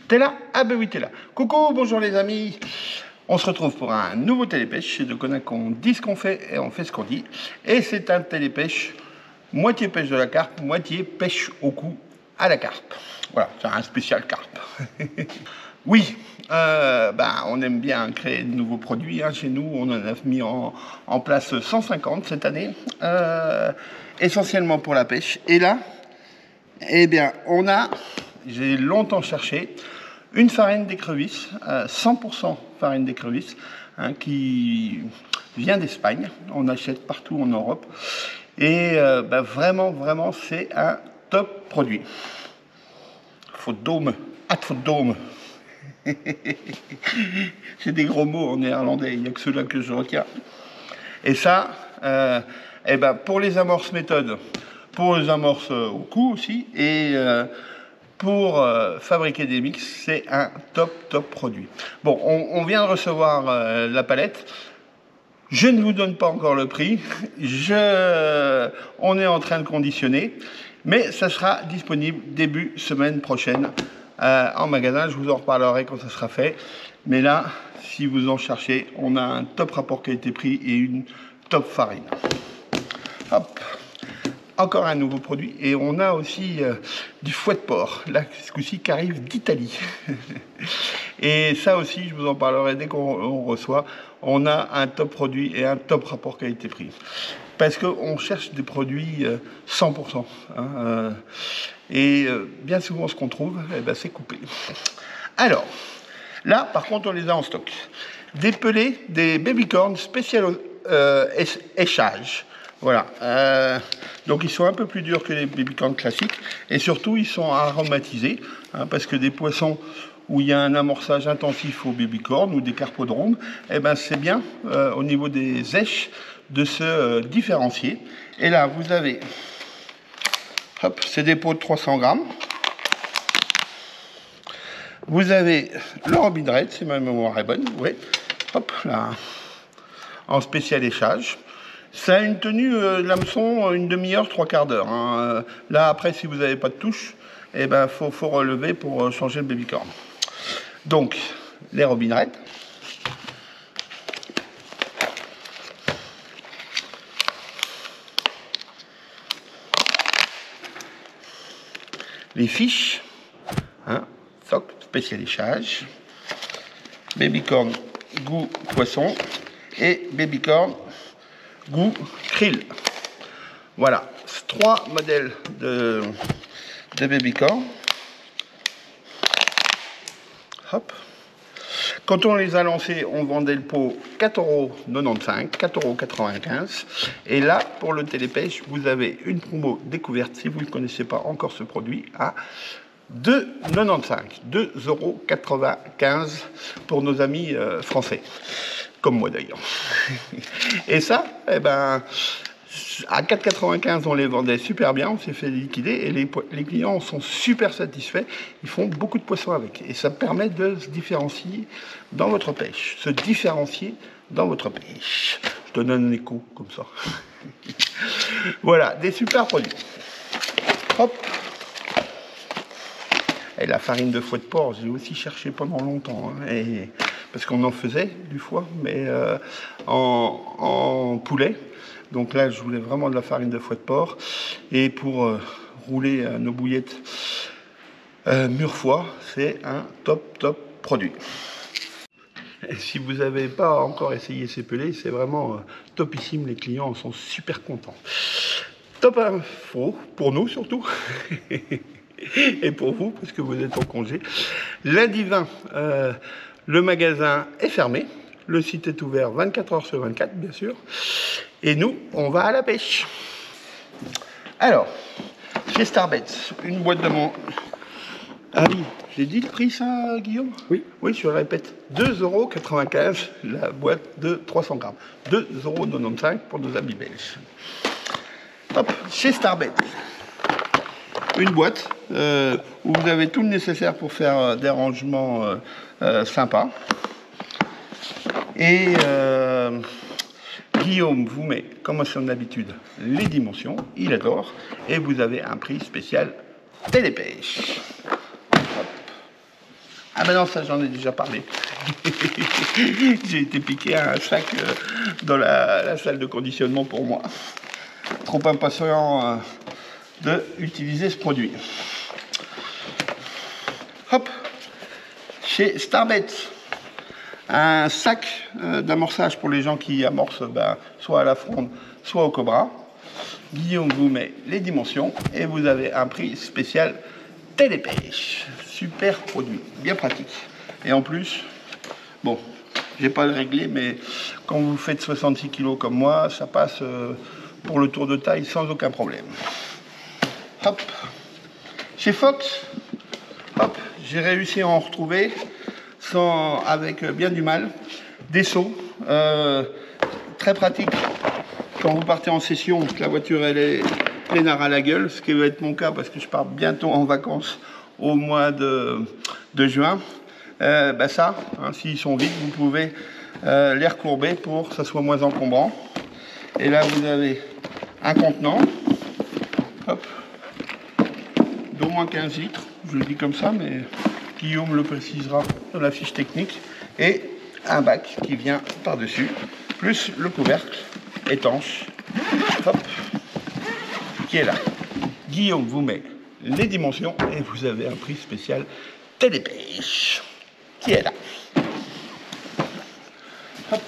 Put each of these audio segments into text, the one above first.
T'es là? Ah ben oui, t'es là. Coucou, bonjour les amis. On se retrouve pour un nouveau télépêche. Chez Deconinck, on dit ce qu'on fait et on fait ce qu'on dit. Et c'est un télépêche, moitié pêche de la carpe, moitié pêche au cou à la carpe. Voilà, c'est un spécial carpe. Oui, on aime bien créer de nouveaux produits. Hein. Chez nous, on en a mis en place 150 cette année, essentiellement pour la pêche. Et là, eh bien, j'ai longtemps cherché, une farine d'écrevisse, 100% farine d'écrevisse, hein, qui vient d'Espagne. On achète partout en Europe. Et vraiment, c'est un top produit. Faute d'ôme, faute d'ôme. C'est des gros mots en néerlandais, il n'y a que ceux-là que je retiens. Et ça, pour les amorces méthode, pour les amorces au cou aussi, et pour fabriquer des mix, c'est un top produit. Bon, on vient de recevoir la palette. Je ne vous donne pas encore le prix. On est en train de conditionner, mais ça sera disponible début semaine prochaine en magasin. Je vous en reparlerai quand ça sera fait. Mais là, si vous en cherchez, on a un top rapport qualité-prix et une top farine. Hop. Encore un nouveau produit. Et on a aussi du fouet de porc, là, ce coup-ci, qui arrive d'Italie. Et ça aussi, je vous en parlerai dès qu'on reçoit. On a un top produit et un top rapport qualité-prix. Parce qu'on cherche des produits 100%. Hein, bien souvent, ce qu'on trouve, c'est coupé. Alors, là, par contre, on les a en stock. Des pelés, des babycorns spécial échage. Voilà. Donc, ils sont un peu plus durs que les babycorns classiques. Et surtout, ils sont aromatisés. Hein, parce que des poissons où il y a un amorçage intensif au babycorn ou des carpodromes, c'est bien au niveau des éches de se différencier. Et là, vous avez, hop, c'est des pots de 300 grammes. Vous avez le Robin Red, si ma mémoire est bonne, oui. Hop, là, en spécial échage. Ça a une tenue l'hameçon, une demi-heure, 3/4 d'heure. Hein. Là, après, si vous n'avez pas de touche, faut relever pour changer le babycorn. Donc, les Robin Red. Les fiches, hein, soc, spécial échage, babycorn goût poisson et babycorn goût krill. Voilà, 3 modèles de babycorn. Hop. Quand on les a lancés, on vendait le pot 4,95 €, 4,95 €. Et là, pour le télépêche, vous avez une promo découverte, si vous ne connaissez pas encore ce produit, à 2,95 €, 2,95 € pour nos amis français, comme moi d'ailleurs. Et ça, à 4,95 € on les vendait super bien, on s'est fait liquider et les clients sont super satisfaits. Ils font beaucoup de poissons avec et ça permet de se différencier dans votre pêche. Se différencier dans votre pêche. Je te donne un écho comme ça. Voilà, des super produits. Hop. Et la farine de fouet de porc, j'ai aussi cherché pendant longtemps. Hein, parce qu'on en faisait du foie, mais en poulet. Donc là, je voulais vraiment de la farine de fouet de porc. Et pour rouler nos bouillettes mûre-foie, c'est un top produit. Et si vous n'avez pas encore essayé ces pelés, c'est vraiment topissime. Les clients en sont super contents. Top info, pour nous surtout. Et pour vous, parce que vous êtes en congé. Lundi 20, le magasin est fermé. Le site est ouvert 24 heures sur 24, bien sûr. Et nous, on va à la pêche. Alors, chez Starbait, une boîte de mon... Ah oui, j'ai dit le prix, ça, Guillaume? Oui. Oui, je le répète. 2,95 € la boîte de 300 grammes. 2,95 € pour nos amis belges. Hop, chez Starbait. Une boîte où vous avez tout le nécessaire pour faire des rangements sympas. Et Guillaume vous met, comme à son habitude, les dimensions. Il adore. Et vous avez un prix spécial télépêche. Hop. Ah ben non, ça j'en ai déjà parlé. J'ai été piqué à un sac dans la salle de conditionnement pour moi. Trop impatient d'utiliser ce produit. Hop, chez Starbet, un sac d'amorçage pour les gens qui amorcent soit à la fronde, soit au Cobra. Guillaume vous met les dimensions et vous avez un prix spécial Télépêche. Super produit, bien pratique. Et en plus, bon, j'ai pas le réglé, mais quand vous faites 66 kg comme moi, ça passe pour le tour de taille sans aucun problème. Hop, chez Fox, hop, j'ai réussi à en retrouver avec bien du mal des seaux très pratiques quand vous partez en session, que la voiture elle est plénard à la gueule, ce qui va être mon cas parce que je pars bientôt en vacances au mois de juin. Ça, hein, s'ils sont vides, vous pouvez les recourber pour que ça soit moins encombrant. Et là, vous avez un contenant, hop, d'au moins 15 litres, je le dis comme ça, mais Guillaume le précisera dans la fiche technique, et un bac qui vient par-dessus, plus le couvercle étanche, hop, qui est là. Guillaume vous met les dimensions et vous avez un prix spécial Télépêche, qui est là. Hop,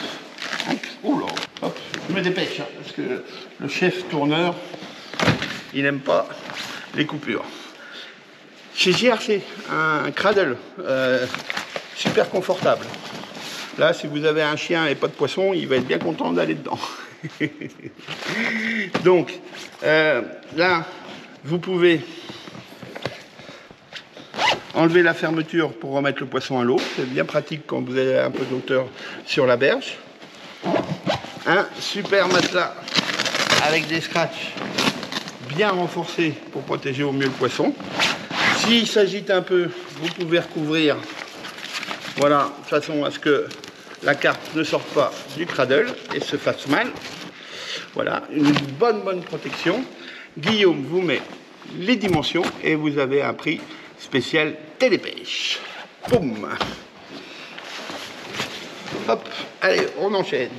oh là, hop, je me dépêche, hein, parce que le chef tourneur, il n'aime pas les coupures. Chez JRC, un cradle super confortable. Là, si vous avez un chien et pas de poisson, il va être bien content d'aller dedans. Donc, là, vous pouvez enlever la fermeture pour remettre le poisson à l'eau. C'est bien pratique quand vous avez un peu de hauteur sur la berge. Un super matelas avec des scratchs bien renforcés pour protéger au mieux le poisson. S'il s'agite un peu, vous pouvez recouvrir, voilà, de façon à ce que la carte ne sorte pas du cradle et se fasse mal. Voilà, une bonne protection. Guillaume vous met les dimensions et vous avez un prix spécial Télépêche. Boum. Hop, allez, on enchaîne.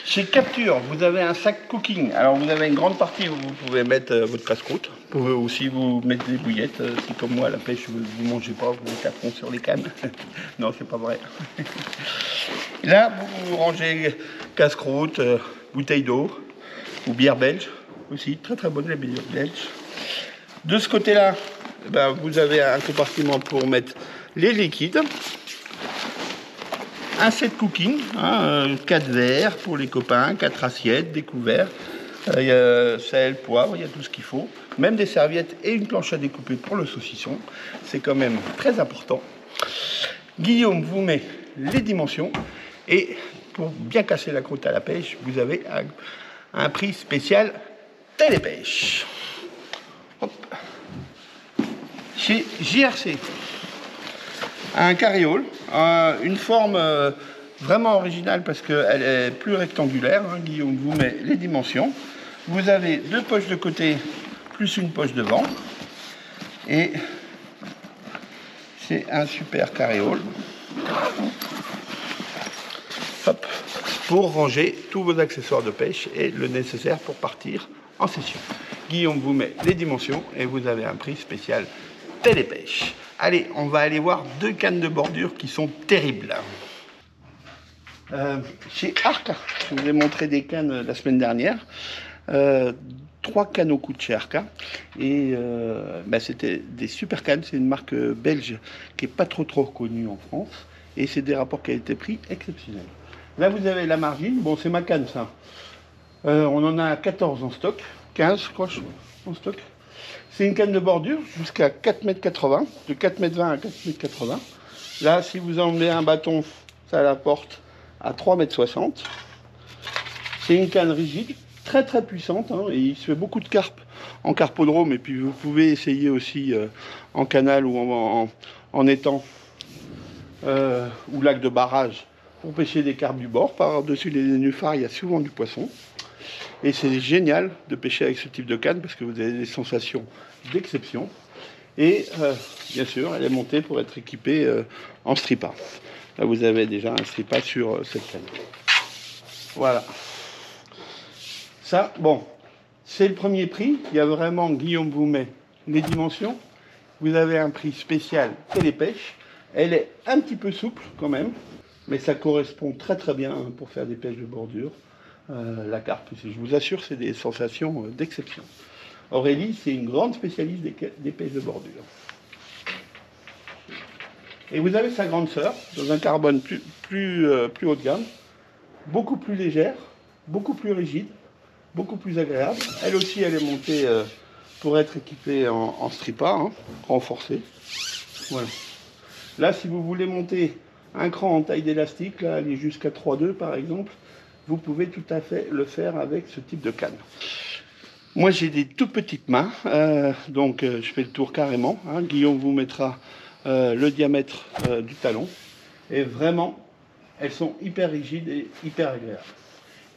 Chez Capture, vous avez un sac cooking. Alors vous avez une grande partie où vous pouvez mettre votre casse-croûte. Vous pouvez aussi vous mettre des bouillettes. Si comme moi, à la pêche, vous ne mangez pas, vous mettez à fond sur les cannes. Non, c'est pas vrai. Là, vous rangez casse-croûte, bouteille d'eau ou bière belge. Aussi, très bonne la bière belge. De ce côté-là, vous avez un compartiment pour mettre les liquides. Un set cooking, 4 verres pour les copains, 4 assiettes, des couverts, il y a sel, poivre, il y a tout ce qu'il faut. Même des serviettes et une planche à découper pour le saucisson. C'est quand même très important. Guillaume vous met les dimensions et pour bien casser la croûte à la pêche, vous avez un prix spécial Télépêche. Hop. Chez JRC, un carriole, une forme vraiment originale parce qu'elle est plus rectangulaire. Hein. Guillaume vous met les dimensions. Vous avez 2 poches de côté plus une poche devant. Et c'est un super carriole. Hop, pour ranger tous vos accessoires de pêche et le nécessaire pour partir en session. Guillaume vous met les dimensions et vous avez un prix spécial Télépêche. Allez, on va aller voir 2 cannes de bordure qui sont terribles. Chez Arca, je vous ai montré des cannes la semaine dernière. 3 cannes au coude chez Arca. Et c'était des super cannes. C'est une marque belge qui n'est pas trop connue en France. Et c'est des rapports qualité-prix exceptionnels. Là, vous avez la margine. Bon, c'est ma canne, ça. On en a 14 en stock. 15, je crois, en stock. C'est une canne de bordure jusqu'à 4,80 m, de 4,20 m à 4,80 m. Là, si vous enlevez un bâton, ça la porte à 3,60 m. C'est une canne rigide, très puissante, hein, et il se fait beaucoup de carpes en carpodrome, et puis vous pouvez essayer aussi en canal ou en étang ou lac de barrage pour pêcher des carpes du bord. Par-dessus les nénuphars, il y a souvent du poisson. Et c'est génial de pêcher avec ce type de canne parce que vous avez des sensations d'exception. Et bien sûr, elle est montée pour être équipée en stripa. Là, vous avez déjà un stripa sur cette chaîne. Voilà. Ça, bon, c'est le premier prix. Il y a vraiment, Guillaume vous met les dimensions. Vous avez un prix spécial télépêche. Elle est un petit peu souple quand même, mais ça correspond très très bien pour faire des pêches de bordure. La carpe, je vous assure, c'est des sensations d'exception. Aurélie, c'est une grande spécialiste des pêches de bordure. Et vous avez sa grande sœur, dans un carbone plus haut de gamme, beaucoup plus légère, beaucoup plus rigide, beaucoup plus agréable. Elle aussi, elle est montée pour être équipée en stripa, hein, renforcée. Voilà. Là, si vous voulez monter un cran en taille d'élastique, là, aller jusqu'à 3,2 par exemple, vous pouvez tout à fait le faire avec ce type de canne. Moi, j'ai des tout petites mains, donc je fais le tour carrément. Hein. Guillaume vous mettra le diamètre du talon. Et vraiment, elles sont hyper rigides et hyper agréables.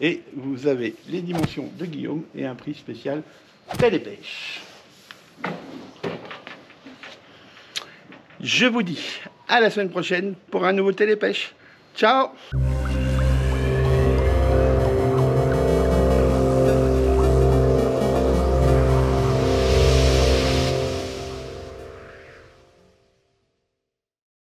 Et vous avez les dimensions de Guillaume et un prix spécial télépêche. Je vous dis à la semaine prochaine pour un nouveau télépêche. Ciao!